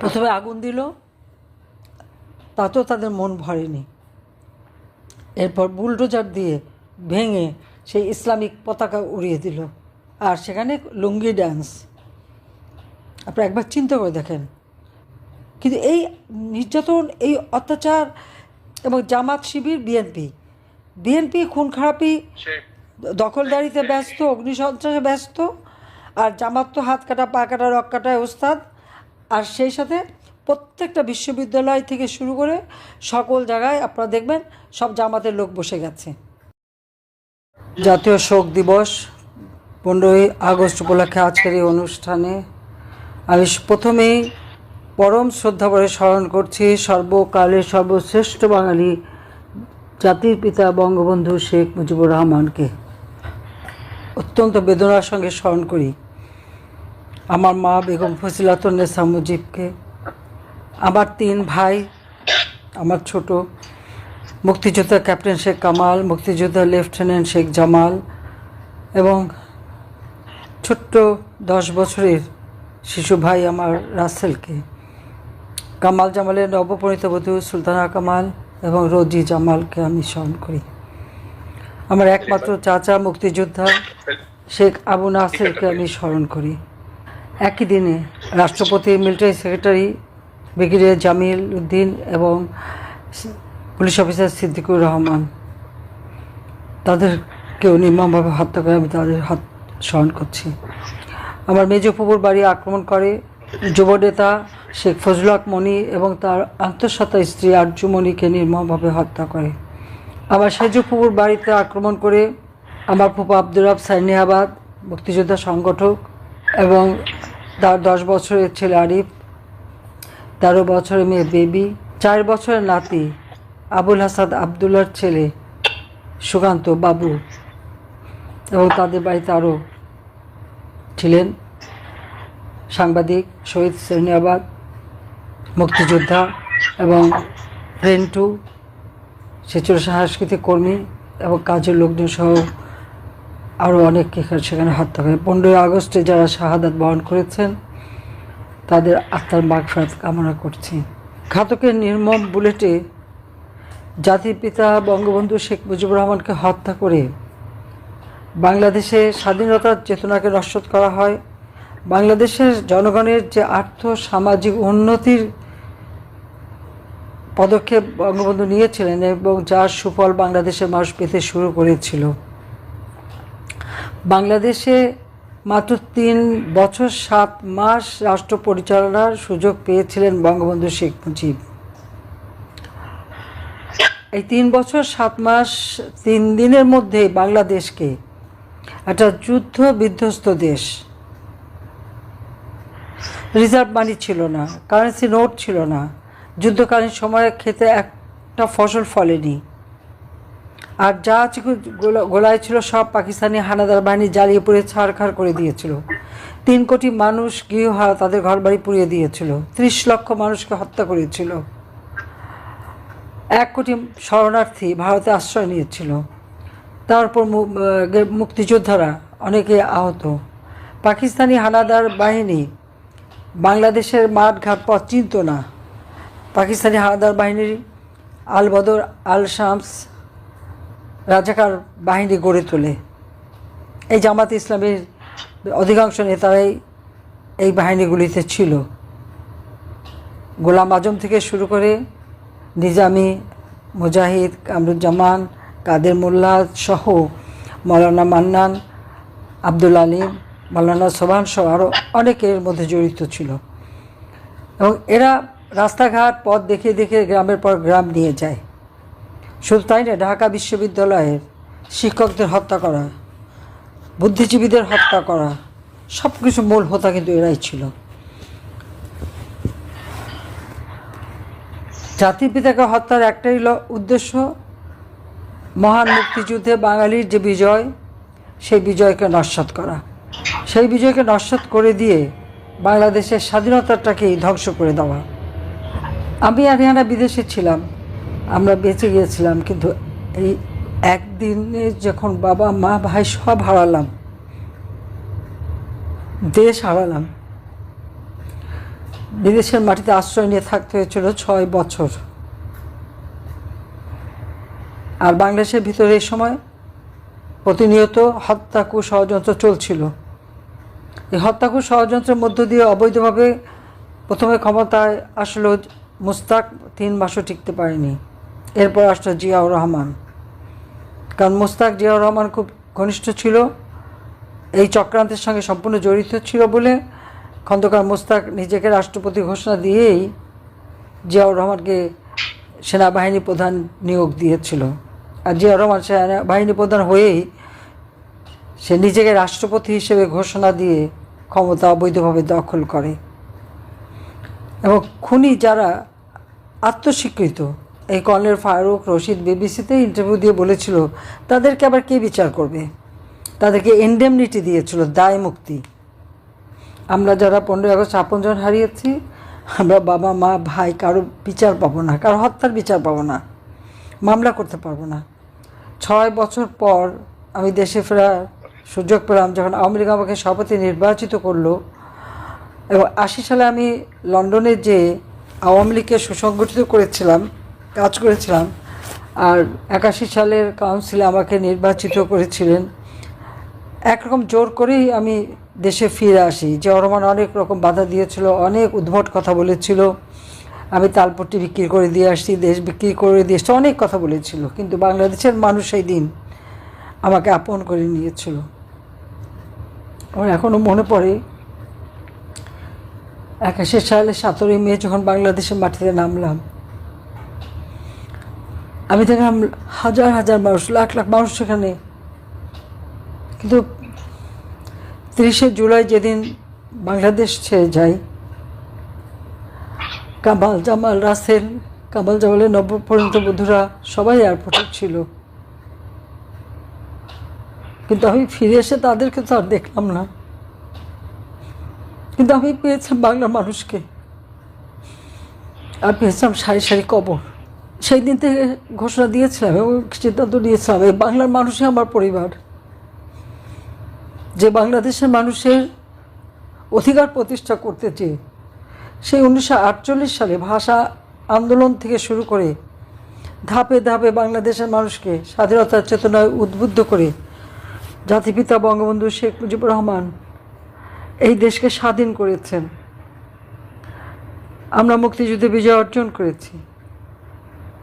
প্রথমে আগুন দিল, তাতেও তাদের মন ভরেনি। এরপর বুলডোজার দিয়ে ভেঙে সেই ইসলামিক পতাকা উড়িয়ে দিল, আর সেখানে লুঙ্গি ড্যান্স। আপনি একবার চিন্তা করে দেখেন। কিন্তু এই নির্যাতন, এই অত্যাচার, এবং জামাত, শিবির, বিএনপি খুন খারাপি, দখলদারিতে ব্যস্ত, অগ্নিসন্ত্রাসে ব্যস্ত, আর জামাত তো হাত কাটা পা কাটা রক কাটায় ওস্তাদ। আর সেই সাথে প্রত্যেকটা বিশ্ববিদ্যালয় থেকে শুরু করে সকল জায়গায় আপনারা দেখবেন সব জামাতের লোক বসে গেছে। জাতীয় শোক দিবস 15ই আগস্ট উপলক্ষে আজকের এই অনুষ্ঠানে আমি প্রথমেই পরম শ্রদ্ধাভরে স্মরণ করছি সর্বকালের সর্বশ্রেষ্ঠ বাঙালি জাতির পিতা বঙ্গবন্ধু শেখ মুজিবুর রহমানকে। অত্যন্ত বেদনার সঙ্গে স্মরণ করি আমার মা বেগম ফজিলাতুন্নেসা মুজিবকে, আমার 3 ভাই, আমার ছোট মুক্তিযোদ্ধা ক্যাপ্টেন শেখ কামাল, মুক্তিযোদ্ধা লেফটেন্যান্ট শেখ জামাল, এবং ছোট্ট 10 বছরের শিশু ভাই আমার রাসেলকে, কামাল জামালের নবপরিণীত বধূ সুলতানা কামাল এবং রোজি জামালকে আমি স্মরণ করি। আমার একমাত্র চাচা মুক্তিযোদ্ধা শেখ আবু নাসেরকে আমি স্মরণ করি। একই দিনে রাষ্ট্রপতি, military secretary brigadier Jamil Uddin এবং পুলিশ অফিসার সিদ্দিকুর রহমান, তাদেরকেও নির্মমভাবে হত্যা করে আমি তাদের স্মরণ করছি। আমার মেজ ফুপুর বাড়ি আক্রমণ করে যুব নেতা শেখ ফজলুল হক মনি এবং তার আন্তঃসত্ত্বা স্ত্রী আরজুমণিকে নির্মমভাবে হত্যা করে। আমার সেজ ফুপুর বাড়িতে আক্রমণ করে আমার ফুপা আব্দুর রব সাইনিয়াবাদ, মুক্তিযোদ্ধা সংগঠক, এবং তার 10 বছরের ছেলে আরিফ, 13 বছরের মেয়ে বেবি, 4 বছরের নাতি আবুল হাসান আবদুল্লার ছেলে সুকান্ত বাবু, এবং তাদের বাড়িতে আরও ছিলেন সাংবাদিক শহীদ সাইনিয়াবাদ, মুক্তিযোদ্ধা, এবং রেন্টু, সে ছিল সাংস্কৃতিক কর্মী এবং কাজের লোকজন সহ আরও অনেককে সেখানে হত্যা করে। 15ই আগস্টে যারা শাহাদাত বরণ করেছেন তাদের আত্মার মাগফিরাত কামনা করছি। ঘাতকের নির্মম বুলেটে জাতির পিতা বঙ্গবন্ধু শেখ মুজিবুর রহমানকে হত্যা করে বাংলাদেশে স্বাধীনতার চেতনাকে নস্যাৎ করা হয়। বাংলাদেশের জনগণের যে আর্থ সামাজিক উন্নতির পদক্ষেপ বঙ্গবন্ধু নিয়েছিলেন এবং যার সুফল বাংলাদেশের মানুষ পেতে শুরু করেছিল। বাংলাদেশে মাত্র 3 বছর 7 মাস রাষ্ট্র পরিচালনার সুযোগ পেয়েছিলেন বঙ্গবন্ধু শেখ মুজিব। এই 3 বছর 7 মাস 3 দিনের মধ্যে বাংলাদেশকে একটা যুদ্ধ বিধ্বস্ত দেশ, রিজার্ভ মানি ছিল না, কারেন্সি নোট ছিল না, যুদ্ধকালীন সময়ে খেতে একটা ফসল ফলেনি, আর যা গোলায় ছিল সব পাকিস্তানি হানাদার বাহিনী জ্বালিয়ে পুড়ে ছাড়খাড় করে দিয়েছিল। 3 কোটি মানুষ গৃহহারা, তাদের ঘরবাড়ি পুড়িয়ে দিয়েছিল। 30 লক্ষ মানুষকে হত্যা করেছিল। 1 কোটি শরণার্থী ভারতে আশ্রয় নিয়েছিল। তারপর মুক্তিযোদ্ধারা অনেকে আহত। পাকিস্তানি হানাদার বাহিনী বাংলাদেশের মাঠঘাট পথ চিনত না। পাকিস্তানি হানাদার বাহিনীর আল বদর, আল শামস, রাজাকার বাহিনী গড়ে তোলে। এই জামাত ইসলামের অধিকাংশ নেতারাই এই বাহিনীগুলিতে ছিল। গোলাম আজম থেকে শুরু করে নিজামি, মুজাহিদ, কামরুজ্জামান, কাদের মোল্লা সহ মৌলানা মান্নান, আব্দুল আলিম, মৌলানা সোবহান সহ আরও অনেকের মধ্যে জড়িত ছিল। এবং এরা রাস্তাঘাট পথ দেখে দেখে গ্রামের পর গ্রাম নিয়ে যায়। শুধু তাই না, ঢাকা বিশ্ববিদ্যালয়ের শিক্ষকদের হত্যা করা, বুদ্ধিজীবীদের হত্যা করা, সব কিছু মূল হোতা কিন্তু এরাই ছিল। জাতির পিতাকে হত্যার একটাই উদ্দেশ্য, মহান মুক্তিযুদ্ধে বাঙালির যে বিজয়, সেই বিজয়কে নস্যাৎ করা, সেই বিজয়কে নস্যাৎ করে দিয়ে বাংলাদেশের স্বাধীনতাটাকেই ধ্বংস করে দেওয়া। আমি আরিয়ানা বিদেশে ছিলাম, আমরা বেঁচে গিয়েছিলাম, কিন্তু এই একদিনে যখন বাবা মা ভাই সব হারালাম, দেশ হারালাম, বিদেশের মাটিতে আশ্রয় নিয়ে থাকতে হয়েছিল 6 বছর। আর বাংলাদেশের ভিতরে এই সময় প্রতিনিয়ত হত্যা ষড়যন্ত্র চলছিল। এই হত্যা ষড়যন্ত্রের মধ্য দিয়ে অবৈধভাবে প্রথমে ক্ষমতায় আসলো মুস্তাক, 3 মাসও টিকতে পারেনি। এরপর আসলো জিয়াউর রহমান, কারণ মুস্তাক জিয়াউর রহমান খুব ঘনিষ্ঠ ছিল, এই চক্রান্তের সঙ্গে সম্পূর্ণ জড়িত ছিল বলে খন্দকার মুস্তাক নিজেকে রাষ্ট্রপতি ঘোষণা দিয়েই জিয়াউর রহমানকে সেনাবাহিনী প্রধান নিয়োগ দিয়েছিল। আর জিয়াউর রহমান সেনাবাহিনী প্রধান হয়েই সে নিজেকে রাষ্ট্রপতি হিসেবে ঘোষণা দিয়ে ক্ষমতা অবৈধভাবে দখল করে। এবং খুনি যারা আত্মস্বীকৃত, এই কর্নেল ফারুক রশিদ বিবিসিতে ইন্টারভিউ দিয়ে বলেছিল তাদেরকে আবার কে বিচার করবে, তাদেরকে ইনডেমনিটি দিয়েছিল, দায় মুক্তি। আমরা যারা 15 আগস্ট আপনজন হারিয়েছি, আমরা বাবা মা ভাই কারো বিচার পাবো না, কারো হত্যার বিচার পাবো না, মামলা করতে পারবো না। 6 বছর পর আমি দেশে ফেরার সুযোগ পেলাম যখন আওয়ামী লীগ আমাকে সভাপতি নির্বাচিত করলো। এবং 80 সালে আমি লন্ডনে যে আওয়ামী লীগকে সুসংগঠিত করেছিলাম, কাজ করেছিলাম, আর 81 সালের কাউন্সিলে আমাকে নির্বাচিত করেছিলেন। একরকম জোর করেই আমি দেশে ফিরে আসি। জিয়াউর রহমান অনেক রকম বাধা দিয়েছিল, অনেক উদ্ভট কথা বলেছিল, আমি তালপট্টি বিক্রি করে দিয়ে আসছি, দেশ বিক্রি করে দিয়ে আসছি, অনেক কথা বলেছিল। কিন্তু বাংলাদেশের মানুষ সেই দিন আমাকে আপন করে নিয়েছিল। আমার এখনও মনে পড়ে 81 সালে 17 মে যখন বাংলাদেশের মাটিতে নামলাম, আমি দেখলাম হাজার হাজার মানুষ, লাখ লাখ মানুষ সেখানে। কিন্তু 30শে জুলাই যেদিন বাংলাদেশ ছেড়ে যাই, কামাল জামাল রাসেল, কামাল জামালের নবপরিণত বধূরা সবাই এয়ারপোর্টে ছিল। কিন্তু আমি ফিরে এসে তাদেরকে তো আর দেখলাম না। কিন্তু আমি পেয়েছিলাম বাংলার মানুষকে, আর পেয়েছিলাম সারি সারি কবর। সেই দিন থেকে ঘোষণা দিয়েছিলাম এবং সিদ্ধান্ত নিয়েছিলাম, এই বাংলার মানুষই আমার পরিবার। যে বাংলাদেশের মানুষের অধিকার প্রতিষ্ঠা করতে চেয়ে সেই 1948 সালে ভাষা আন্দোলন থেকে শুরু করে ধাপে ধাপে বাংলাদেশের মানুষকে স্বাধীনতার চেতনায় উদ্বুদ্ধ করে জাতিপিতা বঙ্গবন্ধু শেখ মুজিবুর রহমান এই দেশকে স্বাধীন করেছেন। আমরা মুক্তিযুদ্ধে বিজয় অর্জন করেছি,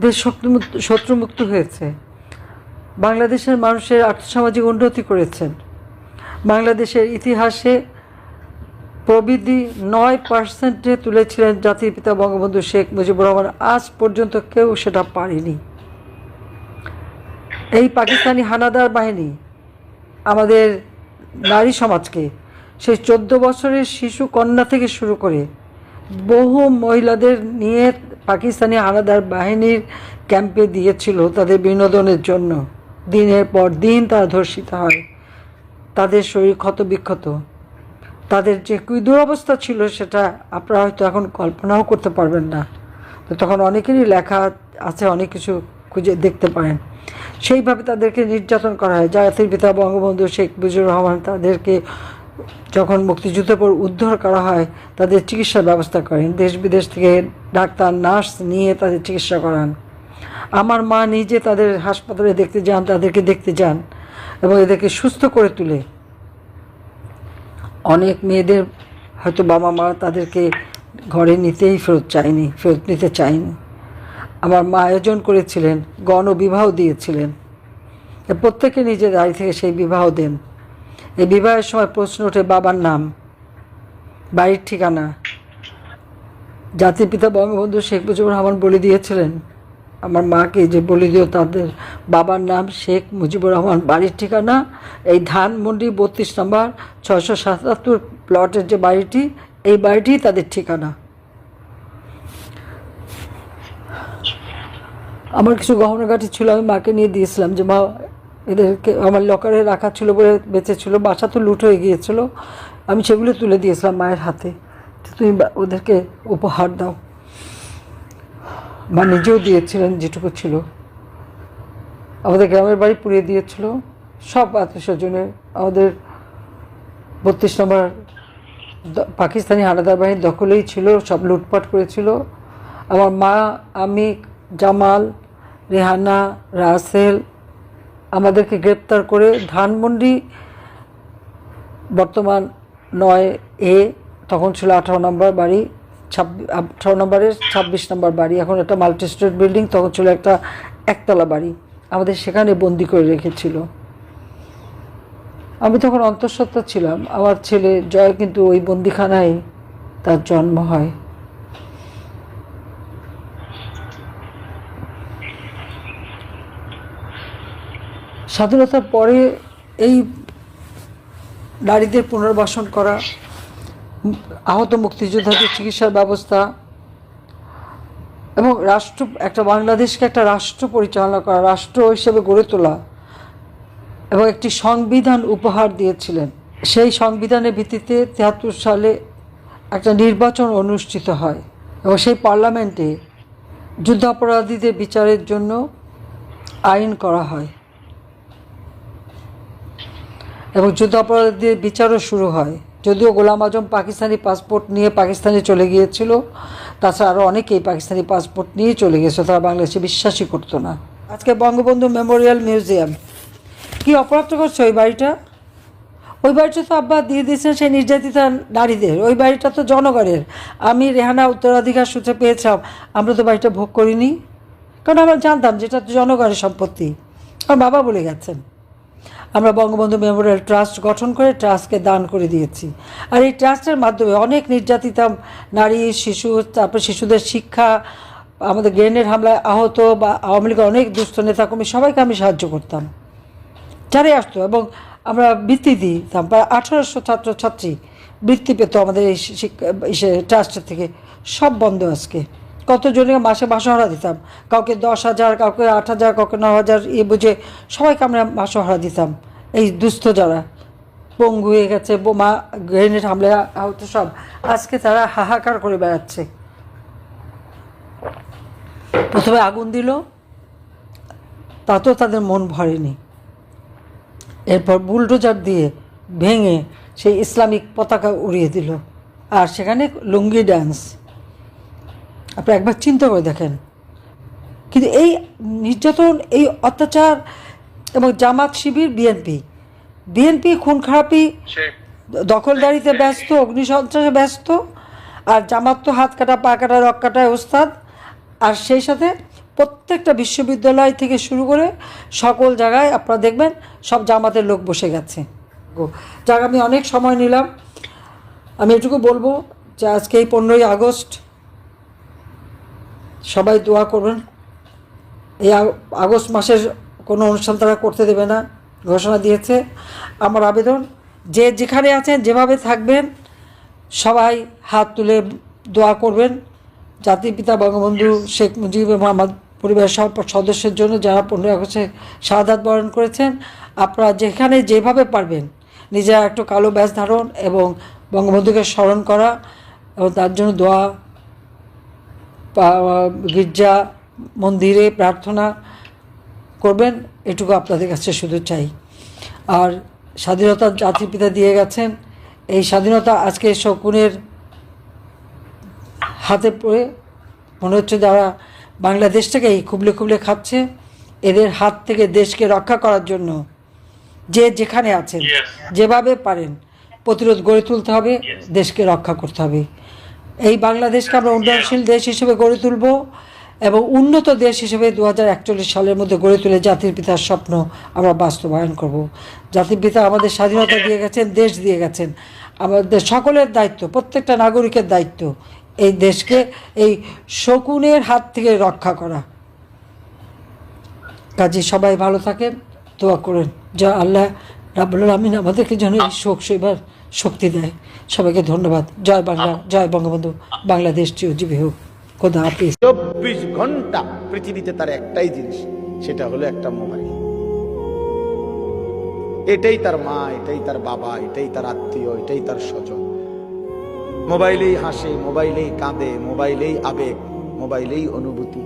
দেশ শত্রুমুক্ত হয়েছে, বাংলাদেশের মানুষের আর্থসামাজিক উন্নতি করেছেন। বাংলাদেশের ইতিহাসে প্রবৃদ্ধি 9% তুলেছিলেন জাতির পিতা বঙ্গবন্ধু শেখ মুজিবুর রহমান। আজ পর্যন্ত কেউ সেটা পারেনি। এই পাকিস্তানি হানাদার বাহিনী আমাদের নারী সমাজকে, সেই 14 বছরের শিশু কন্যা থেকে শুরু করে বহু মহিলাদের নিয়ে পাকিস্তানি হানাদার বাহিনীর ক্যাম্পে দিয়েছিল তাদের বিনোদনের জন্য। দিনের পর দিন তারা ধর্ষিত হয়, তাদের শরীর ক্ষতবিক্ষত, তাদের যে কি দুরবস্থা ছিল সেটা আপনারা হয়তো এখন কল্পনাও করতে পারবেন না। তো তখন অনেকেরই লেখা আছে, অনেক কিছু খুঁজে দেখতে পারেন। সেইভাবে তাদেরকে নির্যাতন করা হয়। জাতির পিতা বঙ্গবন্ধু শেখ মুজিবুর রহমান তাদেরকে যখন মুক্তিযুদ্ধের পর উদ্ধার করা হয়, তাদের চিকিৎসার ব্যবস্থা করেন, দেশ বিদেশ থেকে ডাক্তার নার্স নিয়ে তাদের চিকিৎসা করান। আমার মা নিজে তাদের হাসপাতালে দেখতে যান, তাদেরকে দেখতে যান এবং এদেরকে সুস্থ করে তুলে। অনেক মেয়েদের হয়তো বাবা মা তাদেরকে ঘরে ফেরত নিতে চায়নি। আমার মা আয়োজন করেছিলেন, গণবিবাহ দিয়েছিলেন। প্রত্যেকে নিজের দাঁড়িয়ে থেকে সেই বিবাহ দেন। এই বিবাহের সময় প্রশ্ন ওঠে বাবার নাম, বাড়ির ঠিকানা। জাতির পিতা বঙ্গবন্ধু শেখ মুজিবুর রহমান বলে দিয়েছিলেন আমার মাকে যে বলে দিও তাদের বাবার নাম শেখ মুজিবুর রহমান, বাড়ির ঠিকানা এই ধানমন্ডি 32 নম্বর 677 প্লটের যে বাড়িটি, এই বাড়িটি তাদের ঠিকানা। আমার কিছু গহনাগাটি ছিল, আমি মাকে নিয়ে দিয়েছিলাম যে মা এদেরকে, আমার লকারে রাখা ছিল বলে বেঁচে ছিল, বাসা তো লুট হয়ে গিয়েছিল, আমি সেগুলো তুলে দিয়েছিলাম মায়ের হাতে, তুমি ওদেরকে উপহার দাও। মা নিজেও দিয়েছিলেন যেটুকু ছিল। আমাদের গ্রামের বাড়ি পুড়িয়ে দিয়েছিল, সব আত্মীয় স্বজনের। আমাদের 32 নম্বর পাকিস্তানি হানাদার বাহিনীর দখলেই ছিল, সব লুটপাট করেছিল। আমার মা, আমি, জামাল, রেহানা, রাসেল আমাদেরকে গ্রেপ্তার করে ধানমন্ডি, বর্তমান 9A, তখন ছিল 18 নম্বর বাড়ি, 18 নম্বরের 26 নম্বর বাড়ি, এখন একটা মাল্টি স্টোরেড বিল্ডিং, তখন ছিল একটা একতলা বাড়ি, আমাদের সেখানে বন্দি করে রেখেছিল। আমি তখন অন্তঃসত্ত্বা ছিলাম। আমার ছেলে জয় কিন্তু ওই বন্দিখানায় তার জন্ম হয়। স্বাধীনতার পরে এই নারীদের পুনর্বাসন করা, আহত মুক্তিযোদ্ধাদের চিকিৎসার ব্যবস্থা এবং রাষ্ট্র, একটা বাংলাদেশকে একটা রাষ্ট্র পরিচালনা করা, রাষ্ট্র হিসেবে গড়ে তোলা এবং একটি সংবিধান উপহার দিয়েছিলেন। সেই সংবিধানের ভিত্তিতে 73 সালে একটা নির্বাচন অনুষ্ঠিত হয় এবং সেই পার্লামেন্টে যুদ্ধাপরাধীদের বিচারের জন্য আইন করা হয় এবং যুদ্ধাপরাধীদের বিচারও শুরু হয়। যদিও গোলাম আজম পাকিস্তানি পাসপোর্ট নিয়ে পাকিস্তানে চলে গিয়েছিল, তাছাড়া আরও অনেকেই পাকিস্তানি পাসপোর্ট নিয়ে চলে গেছে, তারা বাংলাদেশে বিশ্বাসই করতো না। আজকে বঙ্গবন্ধু মেমোরিয়াল মিউজিয়াম, কি অপরাধ করছে ওই বাড়িটা? ওই বাড়িটা তো আব্বা দিয়ে দিয়েছেন সেই নির্যাতিতা নারীদের, ওই বাড়িটা তো জনগণের। আমি রেহানা উত্তরাধিকার সূত্রে পেয়েছিলাম, আমরা তো বাড়িটা ভোগ করিনি, কারণ আমরা জানতাম যেটা জনগণের সম্পত্তি। আমার বাবা বলে গেছেন। আমরা বঙ্গবন্ধু মেমোরিয়াল ট্রাস্ট গঠন করে ট্রাস্টকে দান করে দিয়েছি। আর এই ট্রাস্টের মাধ্যমে অনেক নির্যাতিতা নারী, শিশু, তারপর শিশুদের শিক্ষা, আমাদের গ্রেনেড হামলায় আহত বা আওয়ামী লীগের অনেক দুস্থ নেতাকর্মী সবাইকে আমি সাহায্য করতাম, যারাই আসতো, এবং আমরা বৃত্তি দিতাম। প্রায় 1800 ছাত্রছাত্রী বৃত্তি পেত আমাদের এই ট্রাস্টের থেকে। সব বন্ধ আজকে। কতজনকে মাসে মাসোহারা দিতাম, কাউকে 10,000, কাউকে 8,000, কাউকে 9,000, বুঝে সবাইকে আমরা মাসোহারা দিতাম। এই দুস্থ যারা পঙ্গু হয়ে গেছে, বোমা গ্রেনেড হামলায় আহত, সব আজকে তারা হাহাকার করে বেড়াচ্ছে। প্রথমে আগুন দিল, তাতেও তাদের মন ভরেনি। এরপর বুলডোজার দিয়ে ভেঙে সেই ইসলামিক পতাকা উড়িয়ে দিল, আর সেখানে লুঙ্গি ডান্স। আপনি একবার চিন্তা করে দেখেন। কিন্তু এই নির্যাতন, এই অত্যাচার, এবং জামাত, শিবির, বিএনপি খুন খারাপি, দখলদারিতে ব্যস্ত, অগ্নিসন্ত্রাসে ব্যস্ত, আর জামাত তো হাত কাটা, পা কাটা, রক কাটায় ওস্তাদ। আর সেই সাথে প্রত্যেকটা বিশ্ববিদ্যালয় থেকে শুরু করে সকল জায়গায় আপনারা দেখবেন সব জামাতের লোক বসে গেছে। যাক, আমি অনেক সময় নিলাম। আমি এটুকু বলবো যে আজকে এই 15ই আগস্ট সবাই দোয়া করবেন। এই আগস্ট মাসের কোনো অনুষ্ঠান তারা করতে দেবে না, ঘোষণা দিয়েছে। আমার আবেদন, যে যেখানে আছেন, যেভাবে থাকবেন, সবাই হাত তুলে দোয়া করবেন জাতির পিতা বঙ্গবন্ধু শেখ মুজিব এবং আমার পরিবারের সব সদস্যের জন্য, যারা 15 আগস্টে শাহাদাত বরণ করেছেন। আপনারা যেখানে যেভাবে পারবেন নিজেরা একটু কালো ব্যাজ ধারণ এবং বঙ্গবন্ধুকে স্মরণ করা এবং তার জন্য দোয়া, গির্জা মন্দিরে প্রার্থনা করবেন, এটুকু আপনাদের কাছে শুধু চাই। আর স্বাধীনতা জাতির পিতা দিয়ে গেছেন, এই স্বাধীনতা আজকে শকুনের হাতে পড়ে মনে হচ্ছে যারা বাংলাদেশটাকেই খুবলে খুবলে খাচ্ছে, এদের হাত থেকে দেশকে রক্ষা করার জন্য যে যেখানে আছেন যেভাবে পারেন প্রতিরোধ গড়ে তুলতে হবে, দেশকে রক্ষা করতে হবে। এই বাংলাদেশকে আমরা উন্নয়নশীল দেশ হিসেবে গড়ে তুলব এবং উন্নত দেশ হিসেবে 2041 সালের মধ্যে গড়ে তুলে জাতির পিতার স্বপ্ন আমরা বাস্তবায়ন করব। জাতির পিতা আমাদের স্বাধীনতা দিয়ে গেছেন, দেশ দিয়ে গেছেন। আমাদের সকলের দায়িত্ব, প্রত্যেকটা নাগরিকের দায়িত্ব এই দেশকে এই শকুনের হাত থেকে রক্ষা করা। কাজে সবাই ভালো থাকেন, দোয়া করেন যা আল্লাহ রাব্বুল আলামিন আমাদেরকে যেন এই শোক সইবার শক্তি দেয়। সবাইকে ধন্যবাদ। জয় বাংলা, জয় বঙ্গবন্ধু। বাংলাদেশ চিরজীবী হোক। খোদা হাফিজ। 24 ঘন্টা পৃথিবীতে তার একটাই জিনিস, সেটা হলো একটা মোবাইল। এটাই তার মা, এটাই তার বাবা, এটাই তার আত্মীয়, এটাই তার স্বজন। মোবাইলেই হাসে, মোবাইলেই কাঁদে, মোবাইলেই আবেগ, মোবাইলেই অনুভূতি।